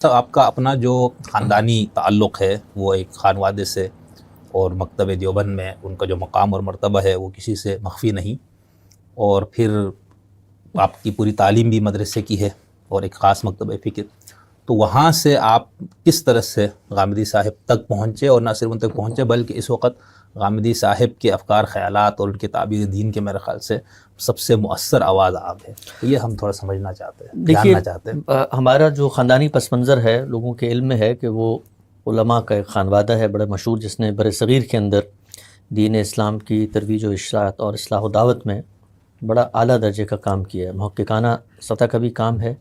تو آپ کا اپنا جو خاندانی تعلق ہے وہ ایک خانوادے سے اور مکتب دیوبند میں ان کا جو مقام اور مرتبہ ہے وہ کسی سے مخفی نہیں، اور پھر آپ کی پوری تعلیم بھی مدرسے کی ہے اور ایک خاص مکتبہ فکر، تو وہاں سے آپ کس طرح سے غامدی صاحب تک پہنچے، اور نہ صرف ان تک پہنچے بلکہ اس وقت غامدی صاحب کے افکار خیالات اور ان کے تعبیر دین کے میرے خیال سے سب سے مؤثر آواز آپ ہے، تو یہ ہم تھوڑا سمجھنا چاہتے ہیں، دیکھیے جاننا چاہتے ہیں۔ ہمارا جو خاندانی پس منظر ہے لوگوں کے علم میں ہے کہ وہ علماء کا ایک خانوادہ ہے بڑا مشہور، جس نے بر صغیر کے اندر دین اسلام کی ترویج و اشاعت اور اصلاح و دعوت میں بڑا اعلیٰ درجے کا کام کیا ہے، محققانہ سطح کا بھی کام ہے،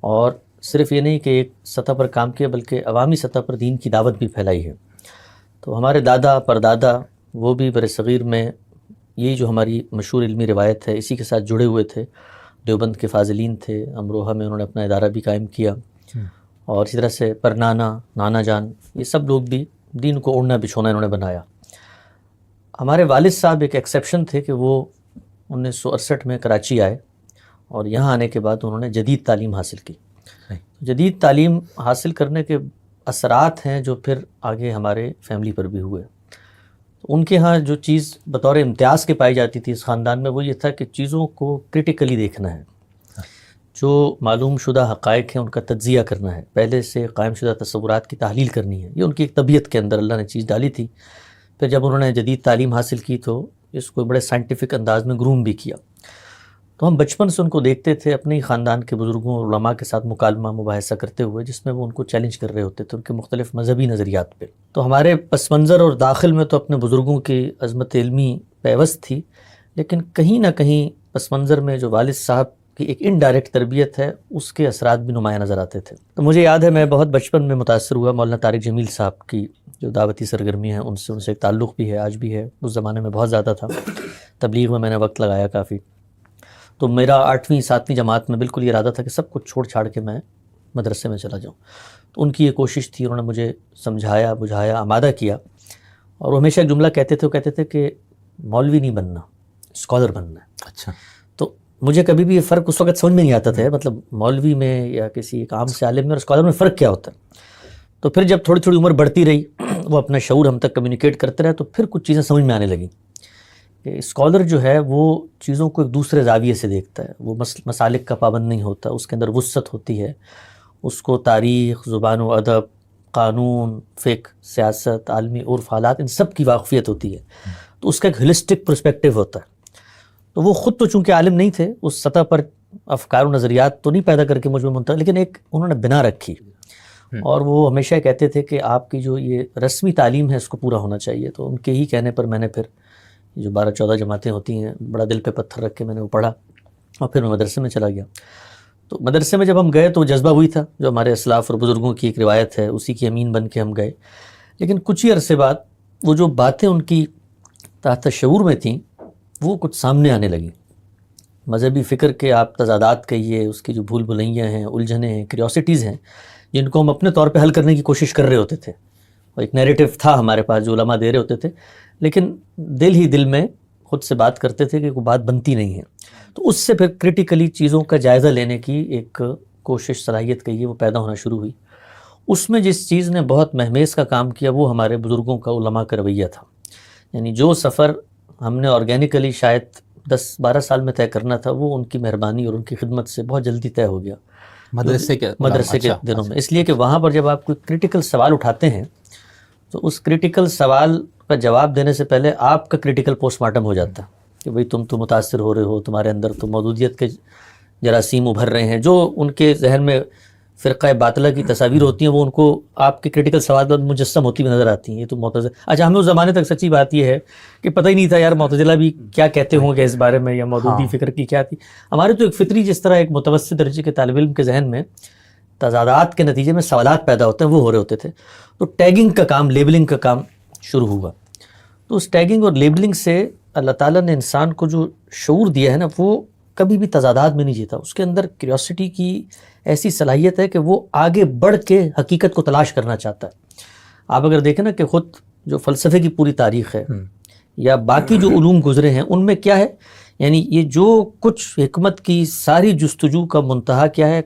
اور صرف یہ نہیں کہ ایک سطح پر کام کیا بلکہ عوامی سطح پر دین کی دعوت بھی پھیلائی ہے۔ تو ہمارے دادا پردادا وہ بھی بر صغیر میں یہی جو ہماری مشہور علمی روایت ہے اسی کے ساتھ جڑے ہوئے تھے، دیوبند کے فاضلین تھے، امروہہ میں انہوں نے اپنا ادارہ بھی قائم کیا، اور اسی طرح سے پرنانا، نانا جان، یہ سب لوگ بھی دین کو اوڑھنا بچھونا انہوں نے بنایا۔ ہمارے والد صاحب ایک ایکسیپشن تھے کہ وہ 1968 میں کراچی آئے، اور یہاں آنے کے بعد انہوں نے جدید تعلیم حاصل کی۔ جدید تعلیم حاصل کرنے کے اثرات ہیں جو پھر آگے ہمارے فیملی پر بھی ہوئے۔ ان کے ہاں جو چیز بطور امتیاز کے پائی جاتی تھی اس خاندان میں وہ یہ تھا کہ چیزوں کو کرٹیکلی دیکھنا ہے، جو معلوم شدہ حقائق ہیں ان کا تجزیہ کرنا ہے، پہلے سے قائم شدہ تصورات کی تحلیل کرنی ہے، یہ ان کی ایک طبیعت کے اندر اللہ نے چیز ڈالی تھی۔ پھر جب انہوں نے جدید تعلیم حاصل کی تو اس کو بڑے سائنٹیفک انداز میں گروم بھی کیا۔ تو ہم بچپن سے ان کو دیکھتے تھے اپنے ہی خاندان کے بزرگوں اور علماء کے ساتھ مکالمہ مباحثہ کرتے ہوئے، جس میں وہ ان کو چیلنج کر رہے ہوتے تھے ان کے مختلف مذہبی نظریات پہ۔ تو ہمارے پس منظر اور داخل میں تو اپنے بزرگوں کی عظمت علمی پیوست تھی، لیکن کہیں نہ کہیں پس منظر میں جو والد صاحب کی ایک انڈائریکٹ تربیت ہے اس کے اثرات بھی نمایاں نظر آتے تھے۔ تو مجھے یاد ہے میں بہت بچپن میں متاثر ہوا مولانا طارق جمیل صاحب کی جو دعوتی سرگرمی ہیں ان سے ایک تعلق بھی ہے، آج بھی ہے، اس زمانے میں بہت زیادہ تھا، تبلیغ میں نے وقت لگایا کافی۔ تو میرا 8ویں 7ویں جماعت میں بالکل یہ ارادہ تھا کہ سب کچھ چھوڑ چھاڑ کے میں مدرسے میں چلا جاؤں۔ تو ان کی یہ کوشش تھی، انہوں نے مجھے سمجھایا بجھایا آمادہ کیا، اور وہ ہمیشہ ایک جملہ کہتے تھے، وہ کہتے تھے کہ مولوی نہیں بننا، اسکالر بننا ہے۔ اچھا، تو مجھے کبھی بھی یہ فرق اس وقت سمجھ میں نہیں آتا تھا، مطلب مولوی میں یا کسی ایک عام سے عالم میں اور اسکالر میں فرق کیا ہوتا ہے۔ تو پھر جب تھوڑی تھوڑی عمر بڑھتی رہی، وہ اپنا شعور ہم تک کمیونیکیٹ کرتے رہے، تو پھر کچھ چیزیں سمجھ میں آنے لگیں کہ اسکالر جو ہے وہ چیزوں کو ایک دوسرے زاویے سے دیکھتا ہے، وہ مسالک کا پابند نہیں ہوتا، اس کے اندر وسعت ہوتی ہے، اس کو تاریخ، زبان و ادب، قانون، فقہ، سیاست، عالمی عرف حالات، ان سب کی واقفیت ہوتی ہے، تو اس کا ایک ہولسٹک پرسپیکٹیو ہوتا ہے۔ تو وہ خود تو چونکہ عالم نہیں تھے، اس سطح پر افکار و نظریات تو نہیں پیدا کر کے مجھ میں منتقل، لیکن ایک انہوں نے بنا رکھی، اور وہ ہمیشہ کہتے تھے کہ آپ کی جو یہ رسمی تعلیم ہے اس کو پورا ہونا چاہیے۔ تو ان کے ہی کہنے پر میں نے پھر جو 12-14 جماعتیں ہوتی ہیں بڑا دل پہ پتھر رکھ کے میں نے وہ پڑھا، اور پھر میں مدرسے میں چلا گیا۔ تو مدرسے میں جب ہم گئے تو جذبہ ہوئی تھا، جو ہمارے اسلاف اور بزرگوں کی ایک روایت ہے اسی کی امین بن کے ہم گئے، لیکن کچھ ہی عرصے بعد وہ جو باتیں ان کی تحت شعور میں تھیں وہ کچھ سامنے آنے لگیں۔ مذہبی فکر کے آپ تضادات کہیے، اس کی جو بھول بھلائیاں ہیں، الجھنیں ہیں، کریوسٹیز ہیں، جن کو ہم اپنے طور پہ حل کرنے کی کوشش کر رہے ہوتے تھے، اور ایک نیریٹو تھا ہمارے پاس جو علماء دے رہے ہوتے تھے، لیکن دل ہی دل میں خود سے بات کرتے تھے کہ کوئی بات بنتی نہیں ہے۔ تو اس سے پھر کرٹیکلی چیزوں کا جائزہ لینے کی ایک کوشش، صلاحیت کہیے، وہ پیدا ہونا شروع ہوئی۔ اس میں جس چیز نے بہت مہمیز کا کام کیا وہ ہمارے بزرگوں کا، علماء کا رویہ تھا۔ یعنی جو سفر ہم نے آرگینیکلی شاید 10-12 سال میں طے کرنا تھا، وہ ان کی مہربانی اور ان کی خدمت سے بہت جلدی طے ہو گیا مدرسے کے دنوں میں۔ اس لیے کہ وہاں پر جب آپ کوئی کرٹیکل سوال اٹھاتے ہیں تو اس کرٹیکل سوال کا جواب دینے سے پہلے آپ کا کرٹیکل پوسٹ مارٹم ہو جاتا ہے کہ بھئی تم تو متاثر ہو رہے ہو، تمہارے اندر تو موجودیت کے جراثیم ابھر رہے ہیں، جو ان کے ذہن میں فرقہ باطلہ کی تصاویر ہوتی ہیں وہ ان کو آپ کے کرٹیکل سوال پر مجسم ہوتی ہوئی نظر آتی ہیں۔ یہ تو معتزلہ، اچھا ہمیں اس زمانے تک سچی بات یہ ہے کہ پتہ ہی نہیں تھا یار معتزلہ بھی کیا کہتے ہوں گے اس بارے میں، یا مودودی فکر کی کیا تھی۔ ہمارے تو ایک فطری جس طرح ایک متوسط درجے کے طالب علم کے ذہن میں تضادات کے نتیجے میں سوالات پیدا ہوتے ہیں، وہ ہو رہے ہوتے تھے۔ تو ٹیگنگ کا کام، لیبلنگ کا کام شروع ہوا۔ تو اس ٹیگنگ اور لیبلنگ سے اللہ تعالیٰ نے انسان کو جو شعور دیا ہے نا، وہ کبھی بھی تضادات میں نہیں جیتا۔ اس کے اندر کیوریوسٹی کی ایسی صلاحیت ہے کہ وہ آگے بڑھ کے حقیقت کو تلاش کرنا چاہتا ہے۔ آپ اگر دیکھیں نا کہ خود جو فلسفے کی پوری تاریخ ہے یا باقی جو علوم گزرے ہیں ان میں کیا ہے، یعنی یہ جو کچھ حکمت کی ساری جستجو کا منتہا کیا ہے،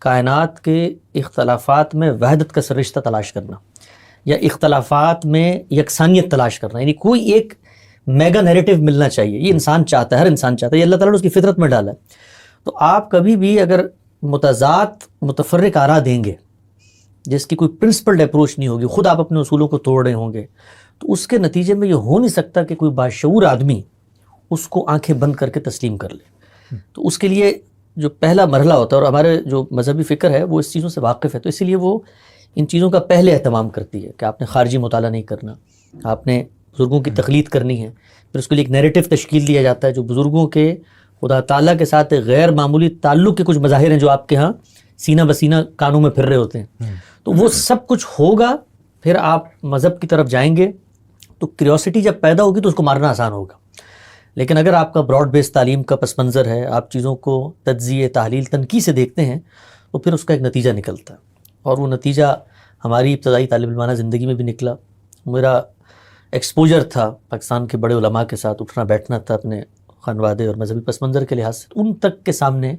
کائنات کے اختلافات میں وحدت کا سررشتہ تلاش کرنا یا اختلافات میں یکسانیت تلاش کرنا، یعنی کوئی ایک میگا نیریٹو ملنا چاہیے. یہ انسان چاہتا ہے، ہر انسان چاہتا ہے، یہ اللہ تعالیٰ نے اس کی فطرت میں ڈالا ہے. تو آپ کبھی بھی اگر متضاد متفرق آراء دیں گے جس کی کوئی پرنسپلڈ اپروچ نہیں ہوگی، خود آپ اپنے اصولوں کو توڑ رہے ہوں گے، تو اس کے نتیجے میں یہ ہو نہیں سکتا کہ کوئی باشعور آدمی اس کو آنکھیں بند کر کے تسلیم کر لے. تو اس کے لیے جو پہلا مرحلہ ہوتا ہے، اور ہمارے جو مذہبی فکر ہے وہ اس چیزوں سے واقف ہے، تو اسی لیے وہ ان چیزوں کا پہلے اہتمام کرتی ہے کہ آپ نے خارجی مطالعہ نہیں کرنا، آپ نے بزرگوں کی تقلید کرنی ہے. پھر اس کے لیے ایک نیریٹو تشکیل دیا جاتا ہے جو بزرگوں کے خدا تعالیٰ کے ساتھ غیر معمولی تعلق کے کچھ مظاہر ہیں جو آپ کے ہاں سینہ بسینہ کانوں میں پھر رہے ہوتے ہیں. تو وہ سب کچھ ہوگا، پھر آپ مذہب کی طرف جائیں گے. تو کیوریوسٹی جب پیدا ہوگی تو اس کو مارنا آسان ہوگا. لیکن اگر آپ کا براڈ بیس تعلیم کا پس منظر ہے، آپ چیزوں کو تجزیے، تحلیل، تنقید سے دیکھتے ہیں، تو پھر اس کا ایک نتیجہ نکلتا ہے. اور وہ نتیجہ ہماری ابتدائی طالب علمانہ زندگی میں بھی نکلا. میرا ایکسپوجر تھا پاکستان کے بڑے علماء کے ساتھ، اٹھنا بیٹھنا تھا اپنے خانوادے اور مذہبی پس منظر کے لحاظ سے. ان تک کے سامنے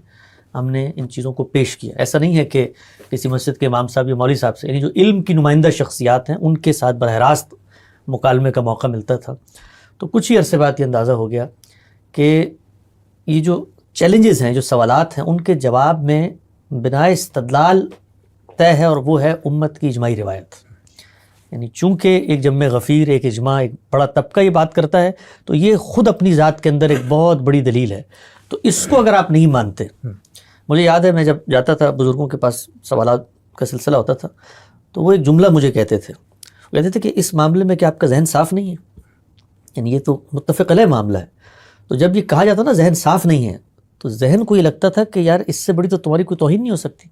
ہم نے ان چیزوں کو پیش کیا. ایسا نہیں ہے کہ کسی مسجد کے امام صاحب یا مولوی صاحب سے، یعنی جو علم کی نمائندہ شخصیات ہیں ان کے ساتھ براہ راست مکالمے کا موقع ملتا تھا. تو کچھ ہی عرصے بعد یہ اندازہ ہو گیا کہ یہ جو چیلنجز ہیں، جو سوالات ہیں، ان کے جواب میں بنا استدلال طے ہے، اور وہ ہے امت کی اجماعی روایت. یعنی چونکہ ایک جمع غفیر، ایک اجماع، ایک بڑا طبقہ یہ بات کرتا ہے، تو یہ خود اپنی ذات کے اندر ایک بہت بڑی دلیل ہے. تو اس کو اگر آپ نہیں مانتے، مجھے یاد ہے میں جب جاتا تھا بزرگوں کے پاس، سوالات کا سلسلہ ہوتا تھا، تو وہ ایک جملہ مجھے کہتے تھے کہ اس معاملے میں کہ آپ کا ذہن صاف نہیں ہے، یعنی یہ تو متفق علیہ معاملہ ہے. تو جب یہ کہا جاتا نا ذہن صاف نہیں ہے، تو ذہن کو یہ لگتا تھا کہ یار اس سے بڑی تو تمہاری کوئی توہین نہیں ہو سکتی.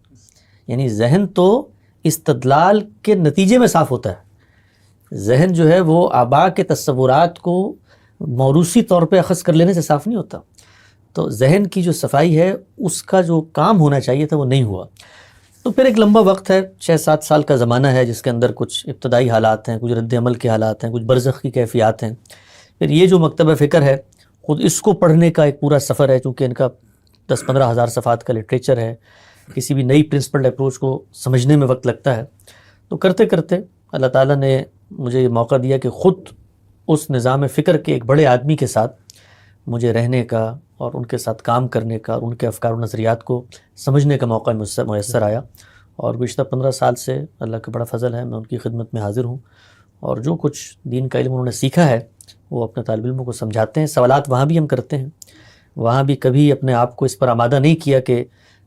یعنی ذہن تو استدلال کے نتیجے میں صاف ہوتا ہے. ذہن جو ہے وہ آباء کے تصورات کو موروثی طور پہ اخذ کر لینے سے صاف نہیں ہوتا. تو ذہن کی جو صفائی ہے، اس کا جو کام ہونا چاہیے تھا وہ نہیں ہوا. تو پھر ایک لمبا وقت ہے، 6-7 سال کا زمانہ ہے، جس کے اندر کچھ ابتدائی حالات ہیں، کچھ رد عمل کے حالات ہیں، کچھ برزخ کی کیفیات ہیں. پھر یہ جو مکتبہ فکر ہے، خود اس کو پڑھنے کا ایک پورا سفر ہے، چونکہ ان کا 10-15 ہزار صفحات کا لٹریچر ہے. کسی بھی نئی پرنسپل اپروچ کو سمجھنے میں وقت لگتا ہے. تو کرتے کرتے اللہ تعالیٰ نے مجھے یہ موقع دیا کہ خود اس نظام فکر کے ایک بڑے آدمی کے ساتھ مجھے رہنے کا اور ان کے ساتھ کام کرنے کا اور ان کے افکار و نظریات کو سمجھنے کا موقع مجھ سے میسر آیا. اور گزشتہ 15 سال سے اللہ کا بڑا فضل ہے، میں ان کی خدمت میں حاضر ہوں، اور جو کچھ دین کا علم انہوں نے سیکھا ہے وہ اپنے طالب علموں کو سمجھاتے ہیں. سوالات وہاں بھی ہم کرتے ہیں، وہاں بھی کبھی اپنے آپ کو اس پر آمادہ نہیں کیا کہ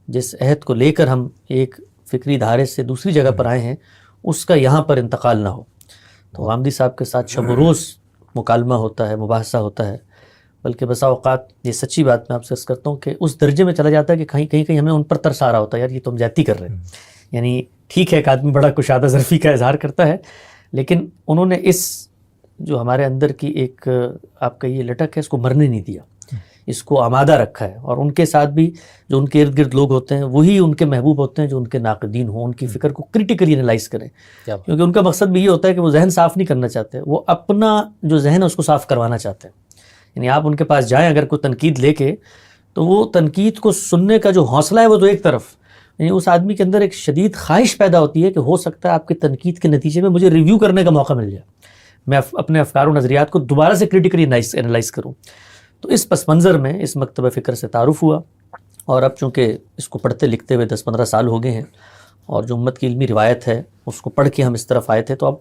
جس عہد کو لے کر ہم ایک فکری دھارے سے دوسری جگہ پر آئے ہیں اس کا یہاں پر انتقال نہ ہو. تو غامدی صاحب کے ساتھ شب و روز مکالمہ ہوتا ہے، مباحثہ ہوتا ہے، بلکہ بسا اوقات یہ سچی بات میں آپ سے عرض کرتا ہوں کہ اس درجے میں چلا جاتا ہے کہ کہیں ہمیں ان پر ترس آ رہا ہوتا ہے، یار یہ تو ہم زیادتی کر رہے ہیں. یعنی ٹھیک ہے ایک آدمی بڑا کشادہ ظرفی کا اظہار کرتا ہے، لیکن انہوں نے اس جو ہمارے اندر کی ایک آپ کا یہ لٹک ہے اس کو مرنے نہیں دیا، اس کو آمادہ رکھا ہے. اور ان کے ساتھ بھی جو ان کے ارد گرد لوگ ہوتے ہیں وہی ان کے محبوب ہوتے ہیں جو ان کے ناقدین ہوں، ان کی فکر کو کریٹیکلی انالائز کریں، کیونکہ ان کا مقصد بھی یہ ہوتا ہے کہ وہ ذہن صاف نہیں کرنا چاہتے، وہ اپنا جو ذہن ہے اس کو صاف کروانا چاہتے ہیں. یعنی آپ ان کے پاس جائیں اگر کوئی تنقید لے کے، تو وہ تنقید کو سننے کا جو حوصلہ ہے وہ تو ایک طرف، یعنی اس آدمی کے اندر ایک شدید خواہش پیدا ہوتی ہے کہ ہو سکتا ہے آپ کی تنقید کے نتیجے میں مجھے ریویو کرنے کا موقع مل جائے، میں اپنے افکار و نظریات کو دوبارہ سے کریٹیکلی انالائز کروں. تو اس پس منظر میں اس مکتبہ فکر سے تعارف ہوا، اور اب چونکہ اس کو پڑھتے لکھتے ہوئے 10-15 سال ہو گئے ہیں، اور جو امت کی علمی روایت ہے اس کو پڑھ کے ہم اس طرف آئے تھے، تو اب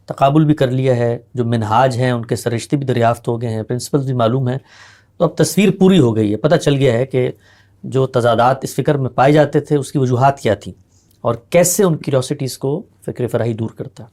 تقابل بھی کر لیا ہے، جو منہاج ہیں ان کے سرشتے بھی دریافت ہو گئے ہیں، پرنسپلز بھی معلوم ہیں. تو اب تصویر پوری ہو گئی ہے، پتہ چل گیا ہے کہ جو تضادات اس فکر میں پائے جاتے تھے اس کی وجوہات کیا تھیں، اور کیسے ان کیوریوسٹیز کو فکر فراہی دور کرتا ہے.